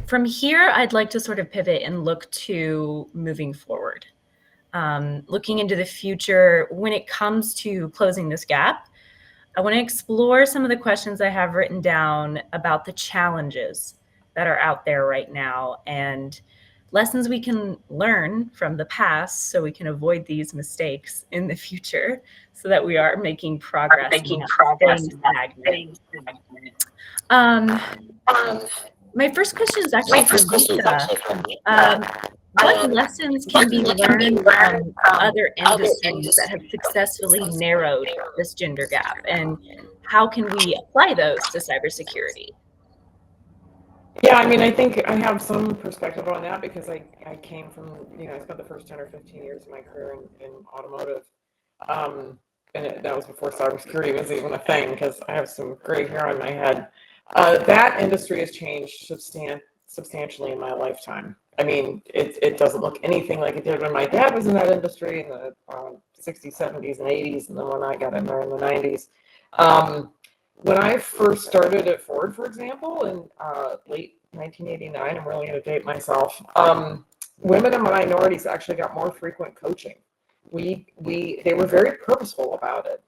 From here, I'd like to sort of pivot and look to moving forward. Looking into the future, when it comes to closing this gap, I want to explore some of the questions I have written down about the challenges that are out there right now and lessons we can learn from the past so we can avoid these mistakes in the future so that we are making progress. My first question is actually for Lisa. What lessons can be learned from other industries that have successfully narrowed this gender gap, and how can we apply those to cybersecurity? Yeah, I mean, I think I have some perspective on that because I came from, I spent the first 10 or 15 years of my career in automotive. And that was before cybersecurity was even a thing because I have some gray hair on my head. That industry has changed substantially in my lifetime. I mean, it doesn't look anything like it did when my dad was in that industry in the 60s, 70s, and 80s, and then when I got in there in the 90s. When I first started at Ford, for example, in late 1989, I'm really going to date myself, women and minorities actually got more frequent coaching. They were very purposeful about it.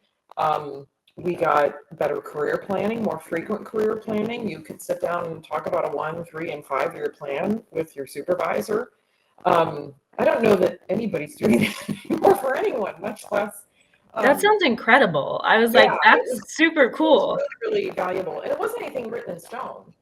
We got better career planning, more frequent career planning. You could sit down and talk about a 1, 3, and 5 year plan with your supervisor. I don't know that anybody's doing that anymore for anyone, much less. That sounds incredible. I was like, that's super cool. It was really valuable. And it wasn't anything written in stone,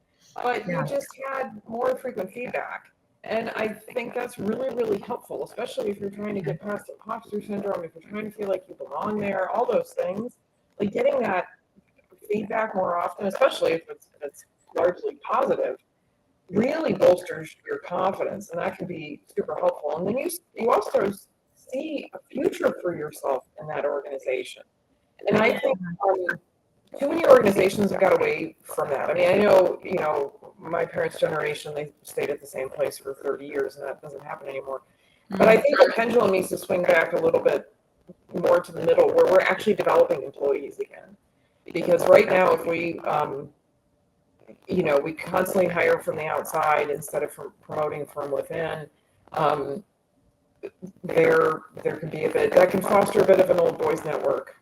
but you just had more frequent feedback. And I think that's really, really helpful, especially if you're trying to get past imposter syndrome, if you're trying to feel like you belong there, all those things. Like getting that feedback more often, especially if it's largely positive, really bolsters your confidence, and that can be super helpful. And then you also see a future for yourself in that organization. And I think too many organizations have got away from that. I mean, I know, my parents' generation, they stayed at the same place for 30 years, and that doesn't happen anymore. But I think the pendulum needs to swing back a little bit more to the middle, where we're actually developing employees again. Because right now, if we, we constantly hire from the outside instead of promoting from within, there can be that can foster a bit of an old boys network,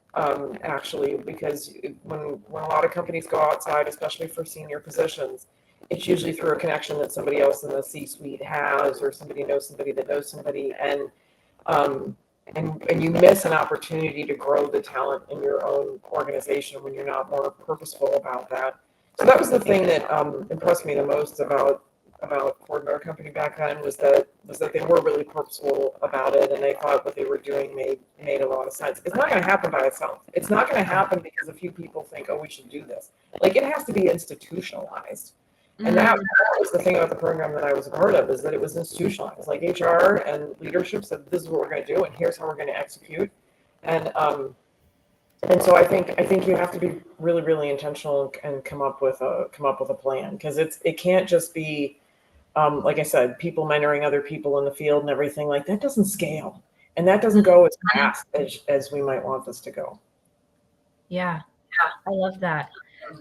actually, because when a lot of companies go outside, especially for senior positions, it's usually through a connection that somebody else in the C-suite has, or somebody knows somebody that knows somebody, and you miss an opportunity to grow the talent in your own organization when you're not more purposeful about that. So that was the thing that impressed me the most about Ford Motor Company back then was that they were really purposeful about it, and they thought what they were doing made a lot of sense. It's not going to happen by itself. It's not going to happen because a few people think, oh, we should do this. Like, it has to be institutionalized. And that was the thing about the program that I was a part of, is that it was institutionalized. Like, HR and leadership said, this is what we're going to do, and here's how we're going to execute. And so I think you have to be really, really intentional and come up with a plan, because it can't just be, like I said, people mentoring other people in the field and everything. Like, that doesn't scale, and that doesn't go as fast as we might want this to go. Yeah, I love that.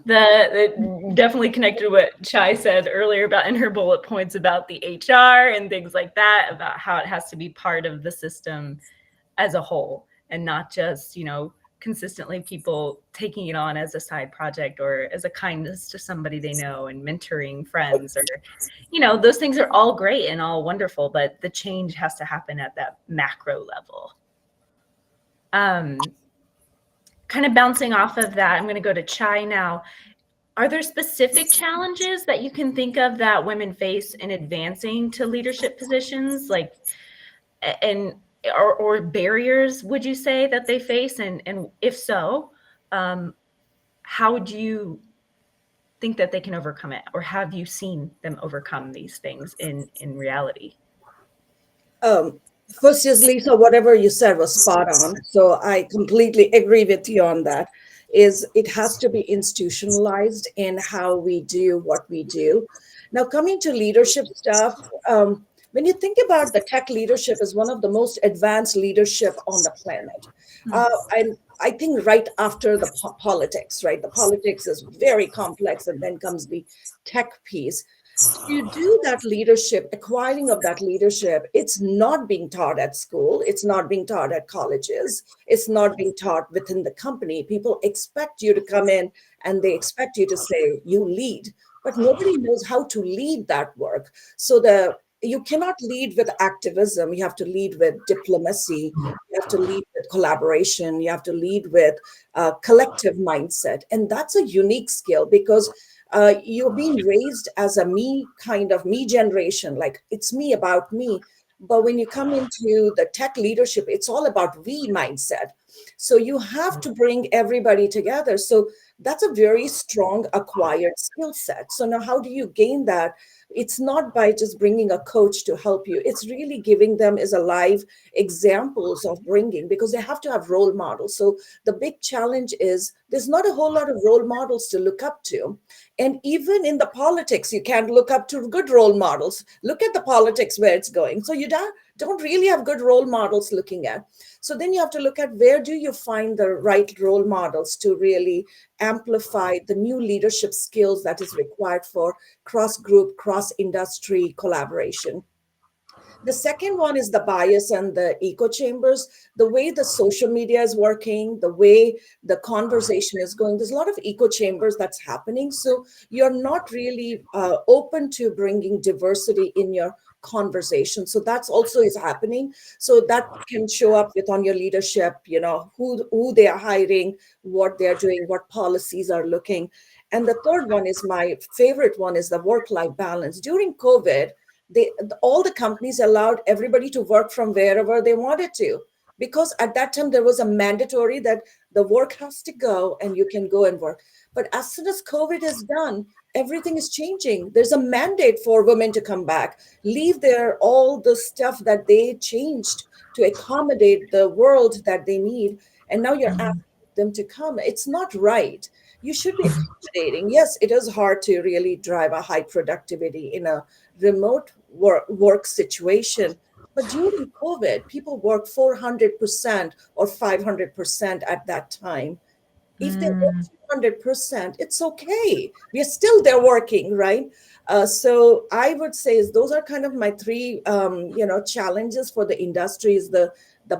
It definitely connected to what Chai said earlier about in her bullet points about the HR and things like that, about how it has to be part of the system as a whole, and not just, consistently people taking it on as a side project or as a kindness to somebody they know and mentoring friends, or, those things are all great and all wonderful, but the change has to happen at that macro level. Kind of bouncing off of that, I'm going to go to Chai now. Are there specific challenges that you can think of that women face in advancing to leadership positions, or barriers, would you say, that they face? And if so, how would you think that they can overcome it? Or have you seen them overcome these things in reality? First is, Lisa, whatever you said was spot on. So I completely agree with you on that. It has to be institutionalized in how we do what we do. Now, coming to leadership stuff, when you think about the tech leadership is one of the most advanced leadership on the planet. And I think right after the politics, right? The politics is very complex, and then comes the tech piece. To do that leadership, acquiring of that leadership, it's not being taught at school, it's not being taught at colleges, it's not being taught within the company. People expect you to come in and they expect you to say, you lead, but nobody knows how to lead that work. So you cannot lead with activism. You have to lead with diplomacy. You have to lead with collaboration. You have to lead with collective mindset. And that's a unique skill because you're being raised as a me generation, like it's me about me. But when you come into the tech leadership, it's all about we mindset. So you have to bring everybody together. So that's a very strong acquired skill set. So now, how do you gain that? It's not by just bringing a coach to help you. It's really giving them as a live examples of bringing, because they have to have role models. So the big challenge is there's not a whole lot of role models to look up to. And even in the politics, you can't look up to good role models. Look at the politics where it's going. So you don't really have good role models looking at. So then you have to look at where do you find the right role models to really amplify the new leadership skills that is required for cross-group, cross-industry collaboration. The second one is the bias and the echo chambers, the way the social media is working, the way the conversation is going. There's a lot of echo chambers that's happening. So you're not really open to bringing diversity in your conversation. So that's also is happening. So that can show up with on your leadership, who they are hiring, what they're doing, what policies are looking. And the third one is my favorite one is the work-life balance. During COVID, all the companies allowed everybody to work from wherever they wanted to, because at that time there was a mandatory that the work has to go and you can go and work. But as soon as COVID is done, everything is changing. There's a mandate for women to come back, leave there all the stuff that they changed to accommodate the world that they need. And now you're asking them to come. It's not right. You should be accommodating. Yes, it is hard to really drive a high productivity in a remote work situation. But during COVID, people work 400% or 500% at that time. If they work 200%, it's okay. We are still there working, right? So I would say those are kind of my three, challenges for the industry is the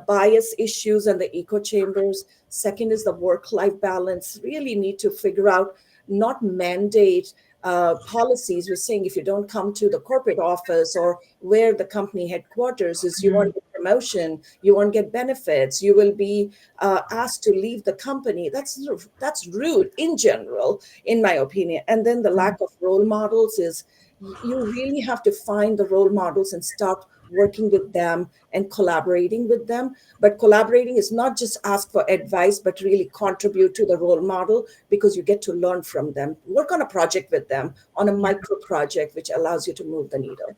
bias issues and the echo chambers. Second is the work-life balance. Really need to figure out, not mandate policies. We're saying if you don't come to the corporate office or where the company headquarters is, you won't get promotion, you won't get benefits, you will be asked to leave the company. That's rude in general, in my opinion. And then the lack of role models is you really have to find the role models and start working with them and collaborating with them. But collaborating is not just ask for advice, but really contribute to the role model, because you get to learn from them. Work on a project with them, on a micro project, which allows you to move the needle.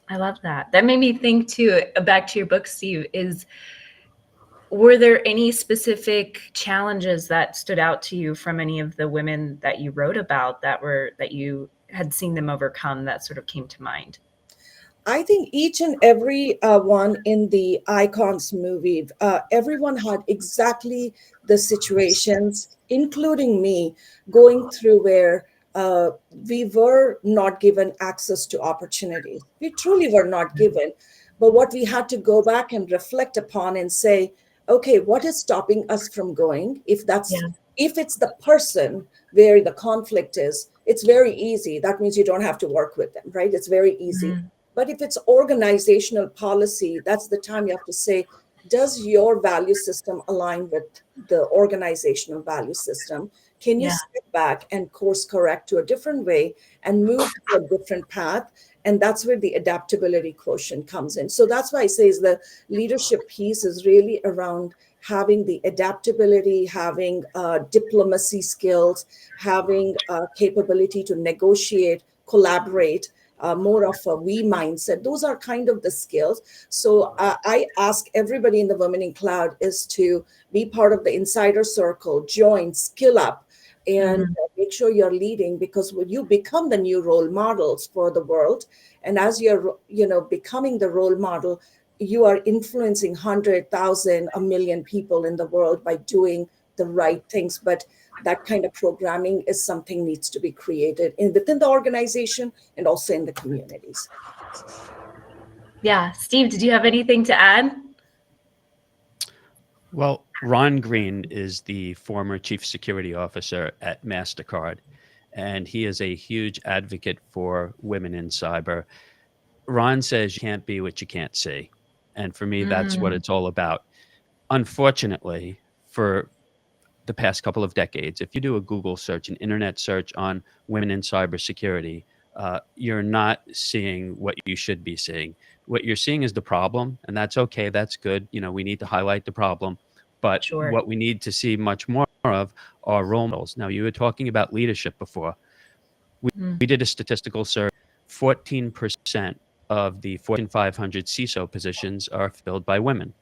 I love that. That made me think too, back to your book, Steve, were there any specific challenges that stood out to you from any of the women that you wrote about that you had seen them overcome that sort of came to mind? I think each and every one in the Icons movie, everyone had exactly the situations, including me, going through where we were not given access to opportunities. We truly were not given. But what we had to go back and reflect upon and say, okay, what is stopping us from going? If it's the person where the conflict is, it's very easy. That means you don't have to work with them, right? It's very easy. But if it's organizational policy, that's the time you have to say, does your value system align with the organizational value system? Can you step back and course correct to a different way and move to a different path? And that's where the adaptability quotient comes in. So that's why I say is the leadership piece is really around having the adaptability, having diplomacy skills, having capability to negotiate, collaborate, more of a we mindset. Those are kind of the skills. So I ask everybody in the Women in Cloud is to be part of the insider circle, join, skill up, and make sure you're leading, because when you become the new role models for the world, and as you're becoming the role model, you are influencing 100,000, a million people in the world by doing the right things. But that kind of programming is something needs to be created within the organization and also in the communities. Yeah. Steve, did you have anything to add? Well, Ron Green is the former chief security officer at MasterCard, and he is a huge advocate for women in cyber. Ron says you can't be what you can't see. And for me, that's what it's all about. Unfortunately, for the past couple of decades, if you do a Google search, an internet search on women in cybersecurity, you're not seeing what you should be seeing. What you're seeing is the problem, and that's okay. That's good. You know, we need to highlight the problem. But Sure. what we need to see much more of are role models. Now, you were talking about leadership before. We did a statistical survey. 14% of the Fortune 500 CISO positions are filled by women.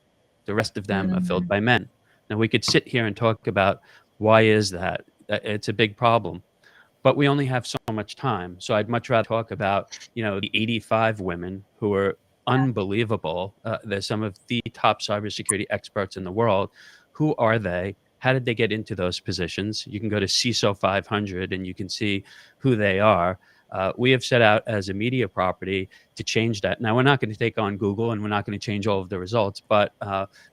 The rest of them are filled by men. Now, we could sit here and talk about why is that? It's a big problem. But we only have so much time. So I'd much rather talk about, you know, the 85 women who are unbelievable. They're some of the top cybersecurity experts in the world. Who are they? How did they get into those positions? You can go to CISO 500 and you can see who they are. We have set out as a media property to change that. Now, we're not going to take on Google and we're not going to change all of the results, but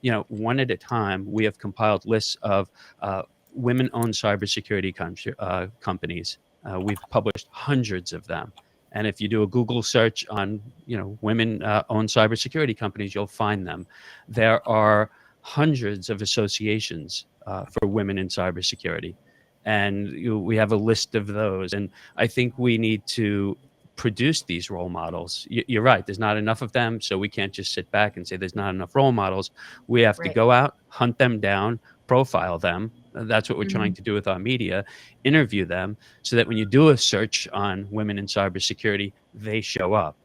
you know, one at a time, we have compiled lists of women-owned cybersecurity companies. We've published hundreds of them. And if you do a Google search on, you know, women-owned cybersecurity companies, you'll find them. There are hundreds of associations for women in cybersecurity. And we have a list of those. And I think we need to produce these role models. You're right. There's not enough of them. So we can't just sit back and say there's not enough role models. We have to go out, hunt them down, profile them. That's what we're trying to do with our media, interview them so that when you do a search on women in cybersecurity, they show up.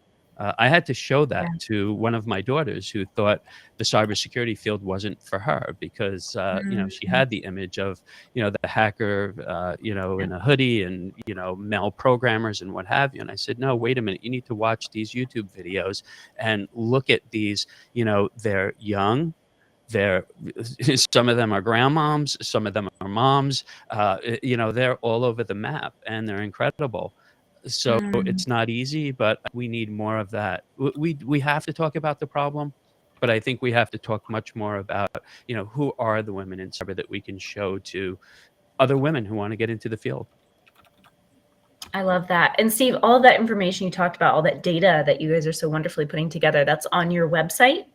I had to show that to one of my daughters who thought the cybersecurity field wasn't for her because, you know, she had the image of, you know, the hacker, you know, in a hoodie and, you know, male programmers and what have you. And I said, no, wait a minute. You need to watch these YouTube videos and look at these, you know, they're young. Some of them are grandmoms, some of them are moms, you know, they're all over the map and they're incredible. So it's not easy, but we need more of that. We have to talk about the problem, but I think we have to talk much more about, you know, who are the women in cyber that we can show to other women who want to get into the field. I love that. And Steve, all that information you talked about, all that data that you guys are so wonderfully putting together, that's on your website?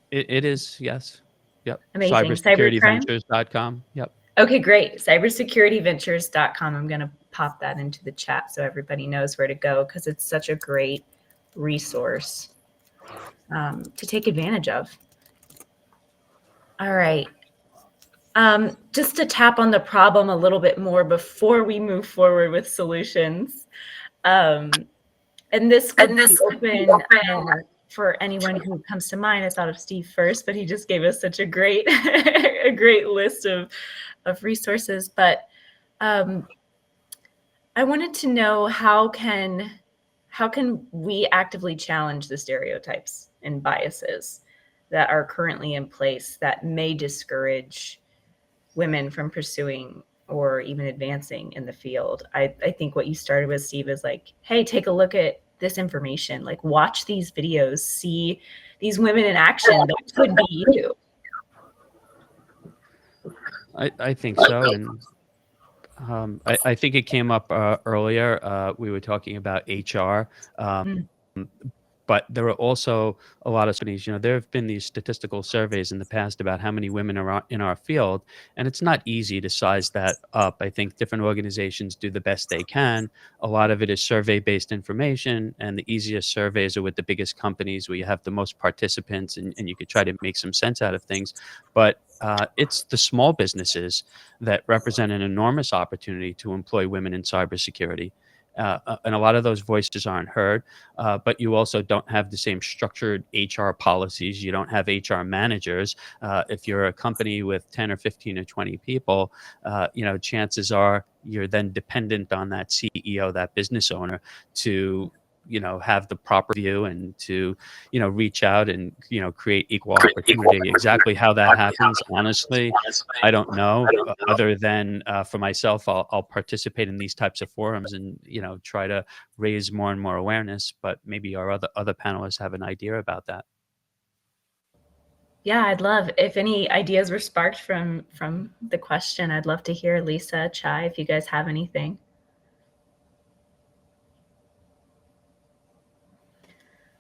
It is, yes. Yep. Amazing. Cybersecurityventures.com. Yep. Okay, great. Cybersecurityventures.com. I'm going to pop that into the chat so everybody knows where to go because it's such a great resource to take advantage of. All right. Just to tap on the problem a little bit more before we move forward with solutions. And this could be open for anyone who comes to mind. I thought of Steve first, but he just gave us such a great, a great list of resources. But I wanted to know how can we actively challenge the stereotypes and biases that are currently in place that may discourage women from pursuing or even advancing in the field. I think what you started with, Steve, is like, hey, take a look at this information, like watch these videos, see these women in action that could be you. I think so. And I think it came up earlier. We were talking about HR. But there are also a lot of companies, you know, there have been these statistical surveys in the past about how many women are in our field, and it's not easy to size that up. I think different organizations do the best they can. A lot of it is survey-based information, and the easiest surveys are with the biggest companies where you have the most participants and you could try to make some sense out of things. But it's the small businesses that represent an enormous opportunity to employ women in cybersecurity. And a lot of those voices aren't heard, but you also don't have the same structured HR policies. You don't have HR managers. If you're a company with 10 or 15 or 20 people, you know, chances are you're then dependent on that CEO, that business owner, to have the proper view and to, reach out and, create equal opportunity. Exactly how that happens, honestly, I don't know. Other than for myself, I'll participate in these types of forums and, try to raise more and more awareness. But maybe our other panelists have an idea about that. Yeah, I'd love, if any ideas were sparked from the question, I'd love to hear. Lisa, Chai, if you guys have anything.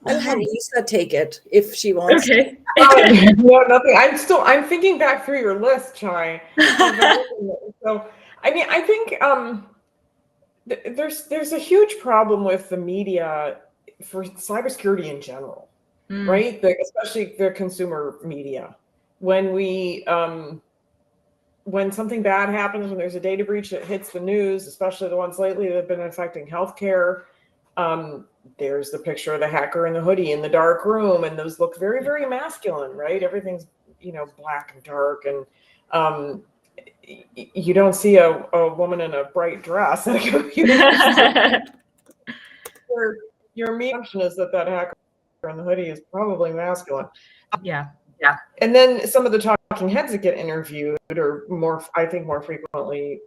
I'll have Lisa take it if she wants. Okay. No, nothing. I'm thinking back through your list, Chai. So, I mean, I think there's a huge problem with the media for cybersecurity in general, right? Especially the consumer media. When when something bad happens, when there's a data breach that hits the news, especially the ones lately that have been affecting healthcare, there's the picture of the hacker in the hoodie in the dark room, and those look very, very masculine, right? Everything's, black and dark, and you don't see a woman in a bright dress at a computer. Your assumption is that hacker in the hoodie is probably masculine. Yeah. And then some of the talking heads that get interviewed are I think more frequently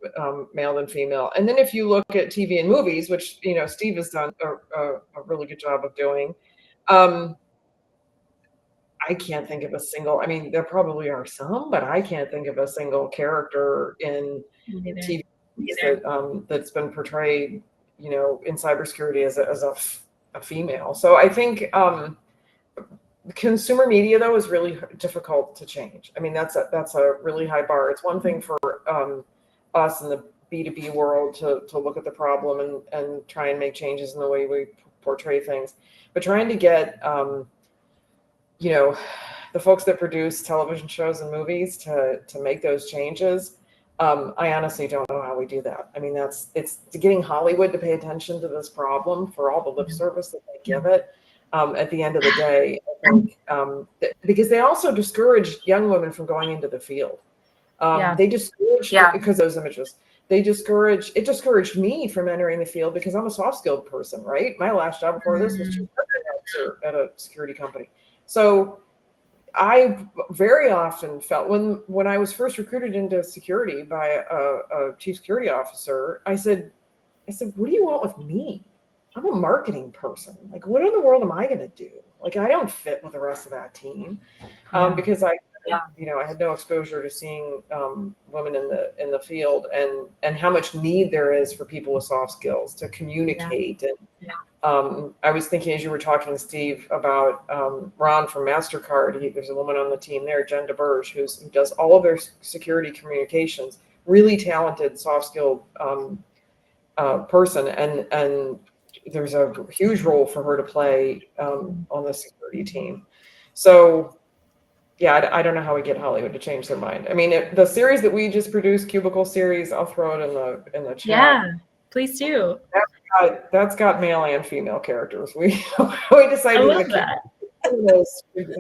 male than female. And then if you look at TV and movies, which, Steve has done a really good job of doing, I can't think of a single, I mean, there probably are some, but I can't think of a single character in TV that's been portrayed, in cybersecurity as a female. So I think consumer media, though, is really difficult to change. I mean, that's a really high bar. It's one thing for us in the B2B world to look at the problem and try and make changes in the way we portray things, but trying to get the folks that produce television shows and movies to make those changes, I honestly don't know how we do that. I mean, it's getting Hollywood to pay attention to this problem for all the lip service that they give it. At the end of the day, I think, because they also discourage young women from going into the field. They discourage because those images. It discouraged me from entering the field because I'm a soft skilled person, right? My last job before this was chief officer at a security company. So I very often felt when I was first recruited into security by a chief security officer, I said, what do you want with me? I'm a marketing person. Like, what in the world am I going to do? Like, I don't fit with the rest of that team, because I had no exposure to seeing women in the field and how much need there is for people with soft skills to communicate. And I was thinking as you were talking, Steve, about Ron from MasterCard. There's a woman on the team there, Jen DeBerge, who does all of their security communications. Really talented, soft skilled person, and there's a huge role for her to play on the security team. So, I don't know how we get Hollywood to change their mind. I mean, the series that we just produced, Cubicle series, I'll throw it in the chat. Yeah, please do. That's got male and female characters. We decided to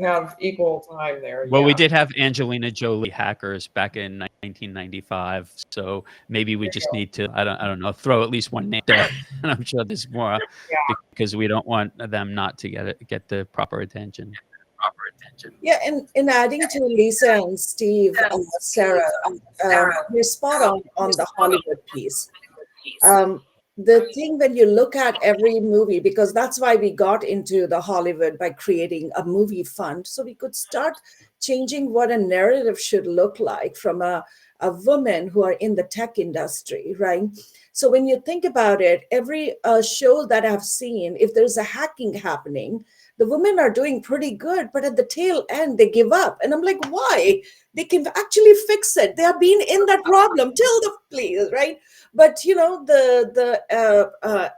have equal time there. Well, we did have Angelina Jolie hackers back in 1995, so maybe we just need to I don't know, throw at least one name there, and I'm sure there's more because we don't want them not to get the proper attention. Yeah, and adding to Lisa and Steve and Sarah, you're spot on the Hollywood piece. The thing when you look at every movie, because that's why we got into the Hollywood by creating a movie fund, so we could start changing what a narrative should look like from a woman who are in the tech industry, right? So when you think about it, every show that I've seen, if there's a hacking happening, the women are doing pretty good, but at the tail end, they give up. And I'm like, why? They can actually fix it. They have been in that problem till the please, right? But, the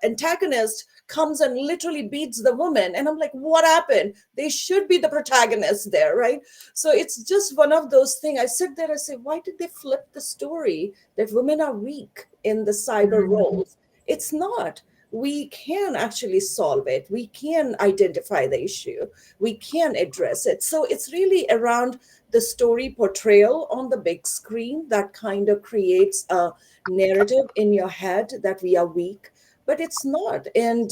antagonist comes and literally beats the woman. And I'm like, what happened? They should be the protagonist there, right? So it's just one of those things. I sit there and say, why did they flip the story that women are weak in the cyber roles? It's not. We can actually solve it. We can identify the issue. We can address it. So it's really around the story portrayal on the big screen that kind of creates a narrative in your head that we are weak. but it's not. And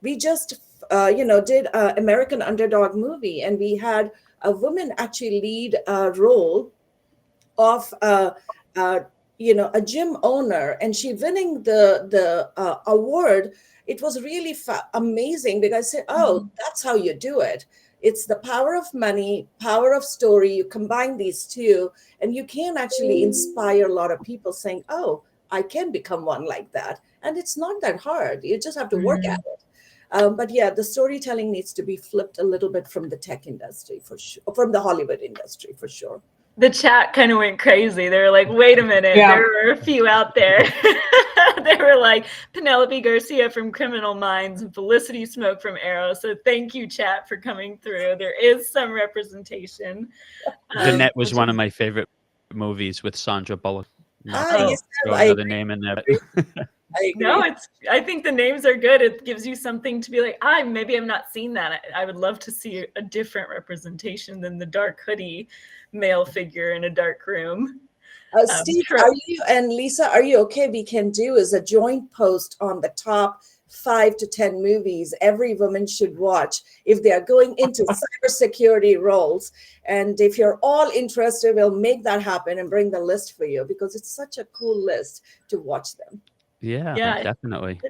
we just, did American Underdog movie, and we had a woman actually lead a role of a gym owner, and she winning the award. It was really amazing, because I said, oh, that's how you do it. It's the power of money, power of story. You combine these two, and you can actually inspire a lot of people saying, oh, I can become one like that. And it's not that hard. You just have to work at it. But yeah, the storytelling needs to be flipped a little bit from the tech industry, for sure, from the Hollywood industry, for sure. The chat kind of went crazy. They were like, wait a minute. Yeah. There were a few out there. They were like, Penelope Garcia from Criminal Minds and Felicity Smoke from Arrow. So thank you, chat, for coming through. There is some representation. The Net was one of my favorite movies with Sandra Bullock. Yes, Throw another name in there. I agree. No, I think the names are good. It gives you something to be like, maybe I've not seen that. I would love to see a different representation than the dark hoodie male figure in a dark room. Steve, are you and Lisa, are you okay? We can do is a joint post on the top 5 to 10 movies every woman should watch if they are going into cybersecurity roles. And if you're all interested, we'll make that happen and bring the list for you, because it's such a cool list to watch them. Yeah, definitely.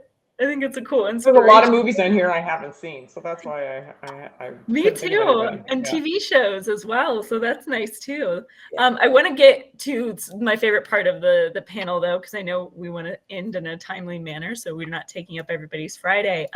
I think it's a cool There's inspiration. a lot of movies in here I haven't seen, so that's why I Me couldn't think of too, anybody. and Yeah. TV shows as well. So that's nice too. Yeah. I want to get to my favorite part of the panel though, because I know we want to end in a timely manner, so we're not taking up everybody's Friday.